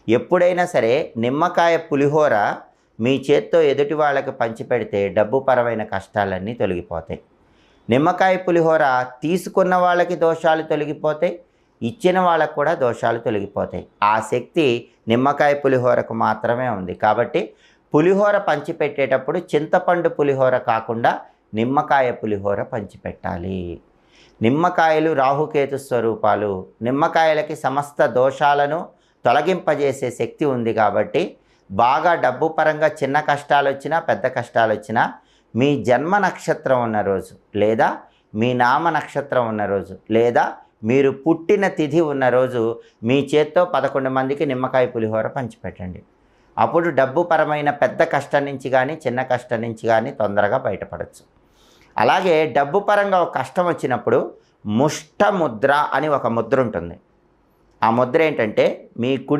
ఎప్పుడైనా సరే నిమ్మకాయ పులిహోర మీ చేత్తో ఎదుటి వాళ్ళకి పంచిపెడితే డబ్బుపరమైన కష్టాలన్నీ తొలగిపోతాయి. నిమ్మకాయ పులిహోర తీసుకున్న వాళ్ళకి దోషాలు తొలగిపోతాయి, ఇచ్చిన వాళ్ళకు కూడా దోషాలు తొలగిపోతాయి. ఆ శక్తి నిమ్మకాయ పులిహోరకు మాత్రమే ఉంది. కాబట్టి పులిహోర పంచిపెట్టేటప్పుడు చింతపండు పులిహోర కాకుండా నిమ్మకాయ పులిహోర పంచిపెట్టాలి. నిమ్మకాయలు రాహుకేతు స్వరూపాలు. నిమ్మకాయలకి సమస్త దోషాలను తొలగింపజేసే శక్తి ఉంది. కాబట్టి బాగా డబ్బు పరంగా చిన్న కష్టాలు వచ్చినా పెద్ద కష్టాలు వచ్చినా మీ జన్మ నక్షత్రం ఉన్న రోజు, లేదా మీ నామ నక్షత్రం ఉన్న రోజు, లేదా మీరు పుట్టిన తిథి ఉన్న రోజు మీ చేత్తో 11 మందికి నిమ్మకాయ పులిహోర పంచిపెట్టండి. అప్పుడు డబ్బు పరమైన పెద్ద కష్టం నుంచి కానీ చిన్న కష్టం నుంచి కానీ తొందరగా బయటపడవచ్చు. అలాగే డబ్బు పరంగా ఒక కష్టం వచ్చినప్పుడు ముష్ట ముద్ర అని ఒక ముద్ర ఉంటుంది. ఆ ముద్ర ఏంటంటే మీ కుడి